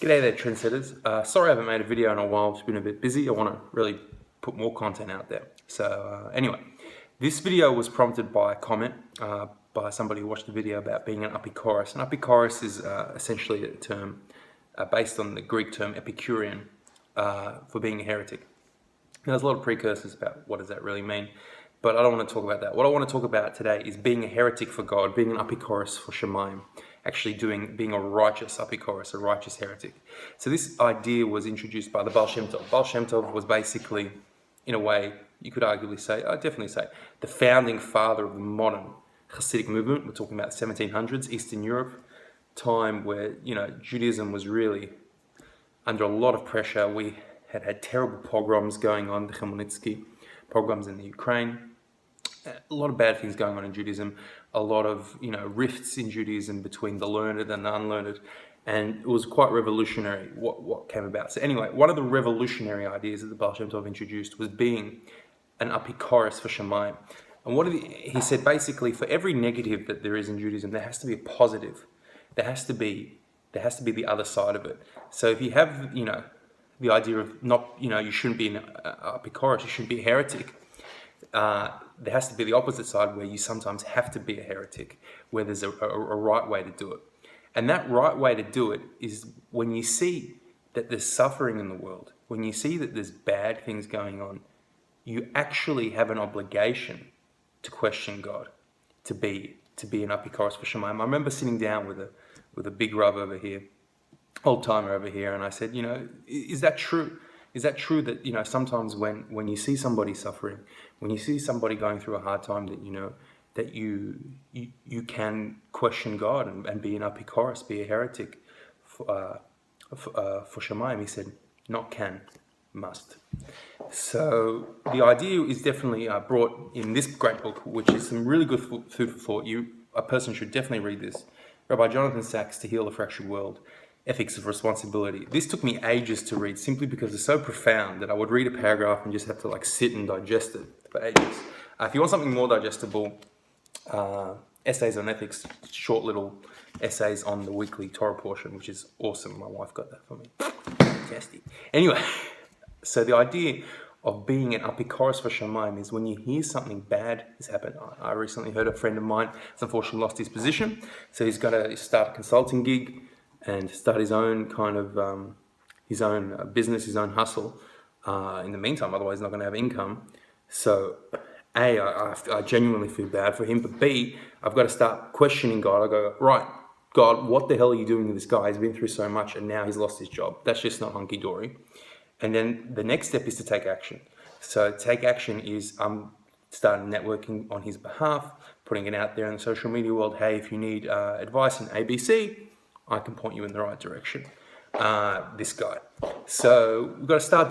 G'day there, trendsetters. Sorry I haven't made a video in a while. It's been a bit busy. I want to really put more content out there. So anyway, this video was prompted by a comment by somebody who watched the video about being an apikoros. An apikoros is essentially a term based on the Greek term Epicurean for being a heretic. Now, there's a lot of precursors about what does that really mean, but I don't want to talk about that. What I want to talk about today is being a heretic for God, being an apikoros for Shemayim, actually being a righteous apikoros, a righteous heretic. So this idea was introduced by the Baal Shem Tov. Baal Shem Tov was basically, in a way, you could arguably say, I'd definitely say, the founding father of the modern Hasidic movement. We're talking about 1700s, Eastern Europe, time where, Judaism was really under a lot of pressure. We had terrible pogroms going on, the Khmelnytsky pogroms in the Ukraine. A lot of bad things going on in Judaism, a lot of rifts in Judaism between the learned and the unlearned, and it was quite revolutionary what came about. So anyway, one of the revolutionary ideas that the Baal Shem Tov introduced was being an apikoros for Shemayim. And he said basically, for every negative that there is in Judaism, there has to be a positive. There has to be the other side of it. So if you have the idea of not you shouldn't be an apikoros, you shouldn't be a heretic. There has to be the opposite side where you sometimes have to be a heretic, where there's a right way to do it. And that right way to do it is when you see that there's suffering in the world, when you see that there's bad things going on, you actually have an obligation to question God, to be an apikoros for Shemayim. I remember sitting down with a big Rav over here, old timer over here, and I said, is that true? Is that true that sometimes when you see somebody suffering, when you see somebody going through a hard time, that you can question God and be an apikoros, be a heretic for Shemayim? He said, not can, must. So the idea is definitely brought in this great book, which is some really good food for thought. A person should definitely read this. Rabbi Jonathan Sacks, To Heal a Fractured World, Ethics of Responsibility. This took me ages to read simply because it's so profound that I would read a paragraph and just have to sit and digest it for ages. If you want something more digestible, essays on ethics, short little essays on the weekly Torah portion, which is awesome. My wife got that for me. Fantastic. Anyway, so the idea of being an apikoros for Shemayim is when you hear something bad has happened. I recently heard a friend of mine has unfortunately lost his position, so he's got to start a consulting gig and start his own kind of business, his own hustle. In the meantime, otherwise he's not going to have income. So A, I genuinely feel bad for him, but B, I've got to start questioning God. I go, right, God, what the hell are you doing to this guy? He's been through so much and now he's lost his job. That's just not hunky-dory. And then the next step is to take action. So take action is starting networking on his behalf, putting it out there in the social media world. Hey, if you need advice in ABC, I can point you in the right direction. This guy. So we've got to start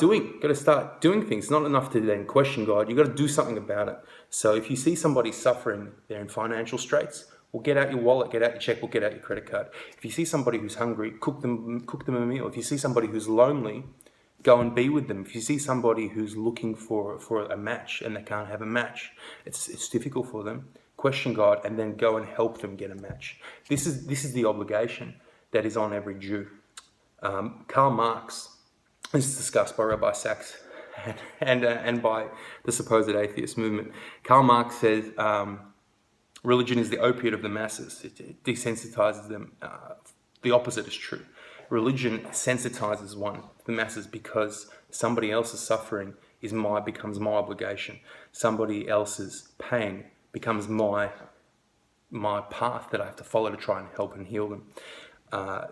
doing things. It's not enough to then question God. You've got to do something about it. So if you see somebody suffering, they're in financial straits, well, get out your wallet, get out your checkbook, get out your credit card. If you see somebody who's hungry, cook them a meal. If you see somebody who's lonely, go and be with them. If you see somebody who's looking for a match and they can't have a match, it's difficult for them, question God and then go and help them get a match. This is the obligation that is on every Jew. Karl Marx, this is discussed by Rabbi Sacks and by the supposed atheist movement. Karl Marx says religion is the opiate of the masses. It desensitizes them. The opposite is true. Religion sensitizes the masses, because somebody else's suffering becomes my obligation. Somebody else's pain becomes my path that I have to follow to try and help and heal them.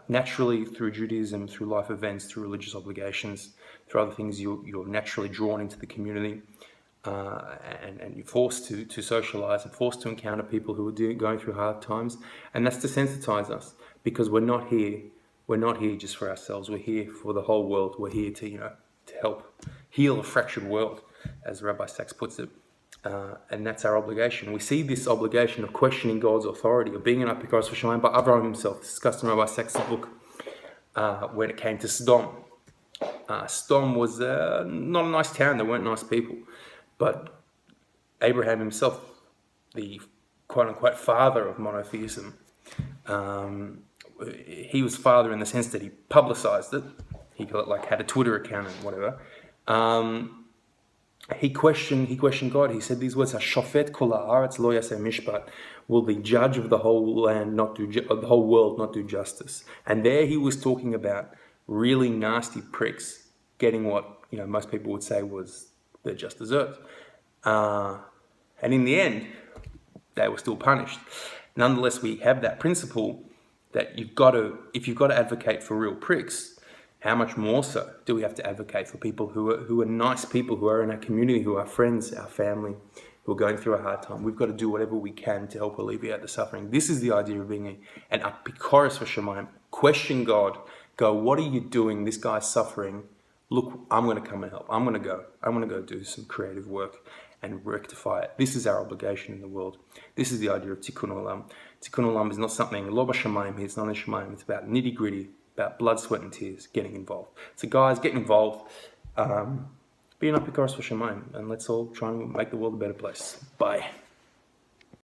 Naturally, through Judaism, through life events, through religious obligations, through other things, you're naturally drawn into the community, and you're forced to socialize and forced to encounter people who are going through hard times, and that's to sensitize us, because we're not here just for ourselves. We're here for the whole world. We're here to help heal a fractured world, as Rabbi Sacks puts it. And that's our obligation. We see this obligation of questioning God's authority, of being an apikoros for Shemayim, by Abraham himself, discussed in Rabbi Sacks' book, when it came to Sodom. Sodom was not a nice town. There weren't nice people. But Abraham himself, the quote-unquote father of monotheism, he was father in the sense that he publicized it. He like had a Twitter account and whatever. He questioned God. He said these words: "Shofet kol haaretz lo yaseh mishpat." Will the judge of the whole land the whole world not do justice? And there he was talking about really nasty pricks getting what most people would say was they just deserved. And in the end, they were still punished. Nonetheless, we have that principle that if you've got to advocate for real pricks, how much more so do we have to advocate for people who are nice people, who are in our community, who are friends, our family, who are going through a hard time? We've got to do whatever we can to help alleviate the suffering. This is the idea of being an apikoros v'shamayim. Question God. Go, what are you doing? This guy's suffering. Look, I'm going to come and help. I'm going to go do some creative work and rectify it. This is our obligation in the world. This is the idea of tikkun olam. Tikkun olam is not something lo b'shamayim. It's not in shamayim. It's about nitty gritty, about blood, sweat, and tears, getting involved. So guys, get involved. Be an apikoros v'shamayim, and let's all try and make the world a better place. Bye.